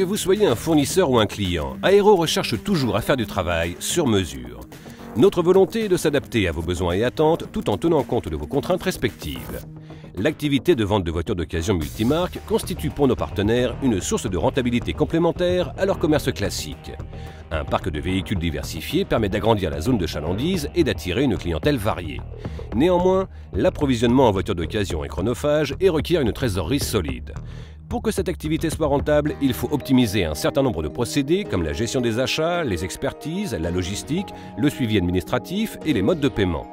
Que vous soyez un fournisseur ou un client, Aero recherche toujours à faire du travail sur mesure. Notre volonté est de s'adapter à vos besoins et attentes tout en tenant compte de vos contraintes respectives. L'activité de vente de voitures d'occasion multimarques constitue pour nos partenaires une source de rentabilité complémentaire à leur commerce classique. Un parc de véhicules diversifié permet d'agrandir la zone de chalandise et d'attirer une clientèle variée. Néanmoins, l'approvisionnement en voitures d'occasion est chronophage et requiert une trésorerie solide. Pour que cette activité soit rentable, il faut optimiser un certain nombre de procédés comme la gestion des achats, les expertises, la logistique, le suivi administratif et les modes de paiement.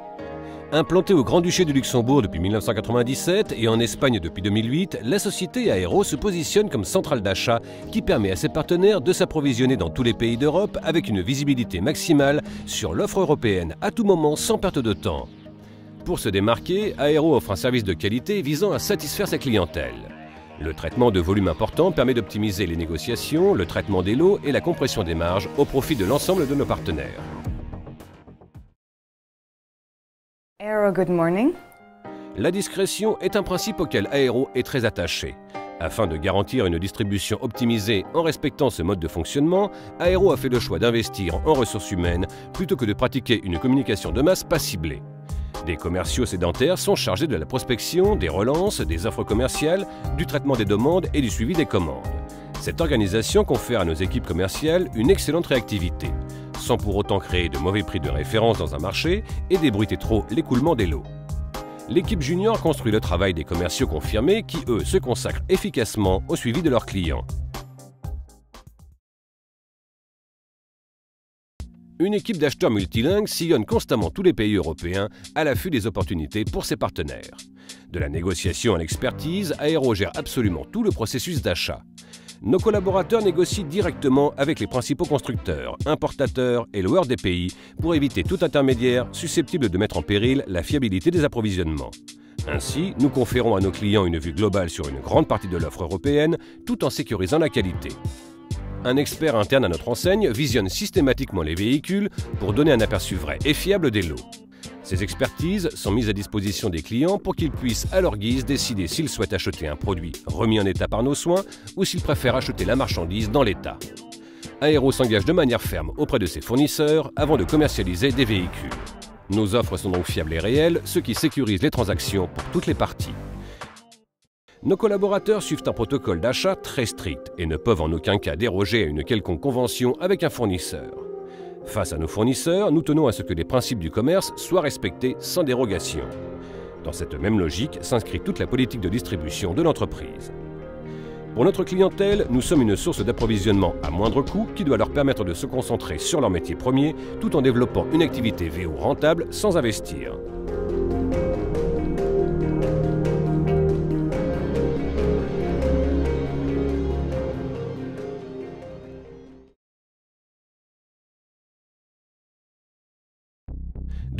Implantée au Grand-Duché du Luxembourg depuis 1997 et en Espagne depuis 2008, la société Aero se positionne comme centrale d'achat qui permet à ses partenaires de s'approvisionner dans tous les pays d'Europe avec une visibilité maximale sur l'offre européenne à tout moment sans perte de temps. Pour se démarquer, Aero offre un service de qualité visant à satisfaire sa clientèle. Le traitement de volume important permet d'optimiser les négociations, le traitement des lots et la compression des marges au profit de l'ensemble de nos partenaires. Aero, good morning. La discrétion est un principe auquel Aero est très attaché. Afin de garantir une distribution optimisée en respectant ce mode de fonctionnement, Aero a fait le choix d'investir en ressources humaines plutôt que de pratiquer une communication de masse pas ciblée. Des commerciaux sédentaires sont chargés de la prospection, des relances, des offres commerciales, du traitement des demandes et du suivi des commandes. Cette organisation confère à nos équipes commerciales une excellente réactivité, sans pour autant créer de mauvais prix de référence dans un marché et débruiter trop l'écoulement des lots. L'équipe junior construit le travail des commerciaux confirmés qui, eux, se consacrent efficacement au suivi de leurs clients. Une équipe d'acheteurs multilingues sillonne constamment tous les pays européens à l'affût des opportunités pour ses partenaires. De la négociation à l'expertise, Aero gère absolument tout le processus d'achat. Nos collaborateurs négocient directement avec les principaux constructeurs, importateurs et loueurs des pays pour éviter tout intermédiaire susceptible de mettre en péril la fiabilité des approvisionnements. Ainsi, nous conférons à nos clients une vue globale sur une grande partie de l'offre européenne tout en sécurisant la qualité. Un expert interne à notre enseigne visionne systématiquement les véhicules pour donner un aperçu vrai et fiable des lots. Ces expertises sont mises à disposition des clients pour qu'ils puissent à leur guise décider s'ils souhaitent acheter un produit remis en état par nos soins ou s'ils préfèrent acheter la marchandise dans l'état. Aero s'engage de manière ferme auprès de ses fournisseurs avant de commercialiser des véhicules. Nos offres sont donc fiables et réelles, ce qui sécurise les transactions pour toutes les parties. Nos collaborateurs suivent un protocole d'achat très strict et ne peuvent en aucun cas déroger à une quelconque convention avec un fournisseur. Face à nos fournisseurs, nous tenons à ce que les principes du commerce soient respectés sans dérogation. Dans cette même logique s'inscrit toute la politique de distribution de l'entreprise. Pour notre clientèle, nous sommes une source d'approvisionnement à moindre coût qui doit leur permettre de se concentrer sur leur métier premier tout en développant une activité VO rentable sans investir.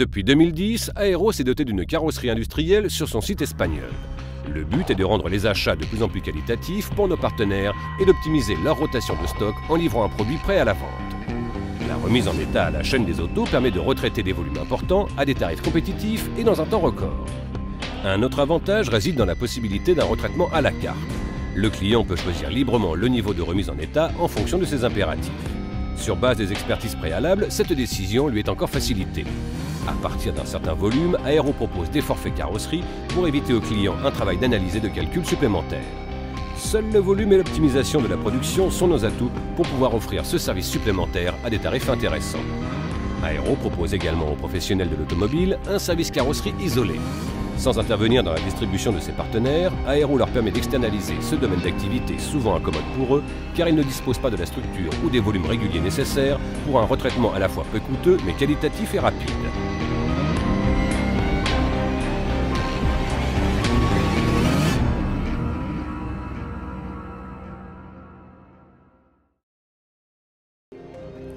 Depuis 2010, Aero s'est doté d'une carrosserie industrielle sur son site espagnol. Le but est de rendre les achats de plus en plus qualitatifs pour nos partenaires et d'optimiser leur rotation de stock en livrant un produit prêt à la vente. La remise en état à la chaîne des autos permet de retraiter des volumes importants à des tarifs compétitifs et dans un temps record. Un autre avantage réside dans la possibilité d'un retraitement à la carte. Le client peut choisir librement le niveau de remise en état en fonction de ses impératifs. Sur base des expertises préalables, cette décision lui est encore facilitée. À partir d'un certain volume, Aero propose des forfaits carrosserie pour éviter aux clients un travail d'analyse et de calcul supplémentaire. Seul le volume et l'optimisation de la production sont nos atouts pour pouvoir offrir ce service supplémentaire à des tarifs intéressants. Aero propose également aux professionnels de l'automobile un service carrosserie isolé. Sans intervenir dans la distribution de ses partenaires, Aero leur permet d'externaliser ce domaine d'activité souvent incommode pour eux, car ils ne disposent pas de la structure ou des volumes réguliers nécessaires pour un retraitement à la fois peu coûteux mais qualitatif et rapide.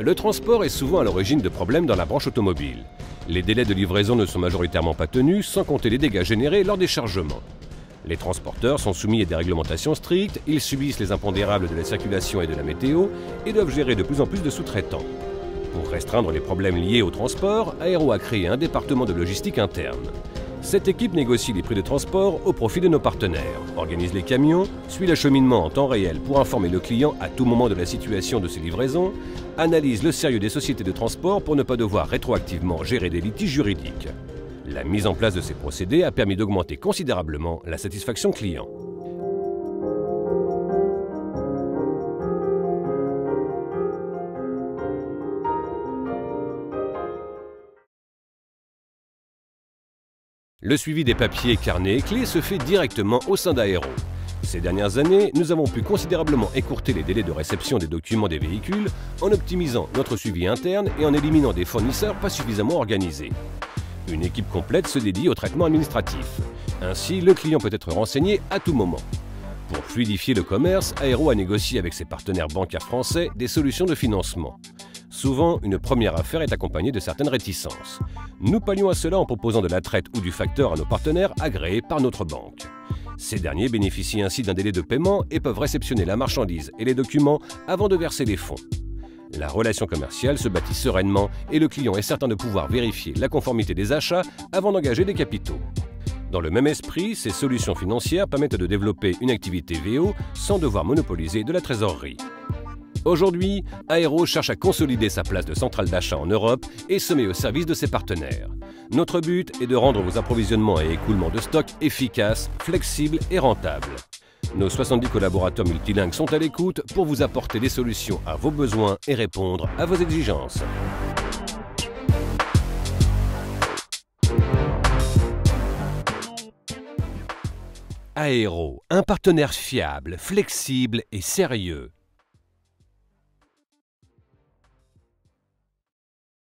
Le transport est souvent à l'origine de problèmes dans la branche automobile. Les délais de livraison ne sont majoritairement pas tenus, sans compter les dégâts générés lors des chargements. Les transporteurs sont soumis à des réglementations strictes, ils subissent les impondérables de la circulation et de la météo et doivent gérer de plus en plus de sous-traitants. Pour restreindre les problèmes liés au transport, Aero a créé un département de logistique interne. Cette équipe négocie les prix de transport au profit de nos partenaires, organise les camions, suit l'acheminement en temps réel pour informer le client à tout moment de la situation de ses livraisons, analyse le sérieux des sociétés de transport pour ne pas devoir rétroactivement gérer des litiges juridiques. La mise en place de ces procédés a permis d'augmenter considérablement la satisfaction client. Le suivi des papiers, carnets et clés se fait directement au sein d'Aero. Ces dernières années, nous avons pu considérablement écourter les délais de réception des documents des véhicules en optimisant notre suivi interne et en éliminant des fournisseurs pas suffisamment organisés. Une équipe complète se dédie au traitement administratif. Ainsi, le client peut être renseigné à tout moment. Pour fluidifier le commerce, Aero a négocié avec ses partenaires bancaires français des solutions de financement. Souvent, une première affaire est accompagnée de certaines réticences. Nous pallions à cela en proposant de la traite ou du facteur à nos partenaires agréés par notre banque. Ces derniers bénéficient ainsi d'un délai de paiement et peuvent réceptionner la marchandise et les documents avant de verser les fonds. La relation commerciale se bâtit sereinement et le client est certain de pouvoir vérifier la conformité des achats avant d'engager des capitaux. Dans le même esprit, ces solutions financières permettent de développer une activité VO sans devoir monopoliser de la trésorerie. Aujourd'hui, Aero cherche à consolider sa place de centrale d'achat en Europe et se met au service de ses partenaires. Notre but est de rendre vos approvisionnements et écoulements de stock efficaces, flexibles et rentables. Nos 70 collaborateurs multilingues sont à l'écoute pour vous apporter des solutions à vos besoins et répondre à vos exigences. Aero, un partenaire fiable, flexible et sérieux.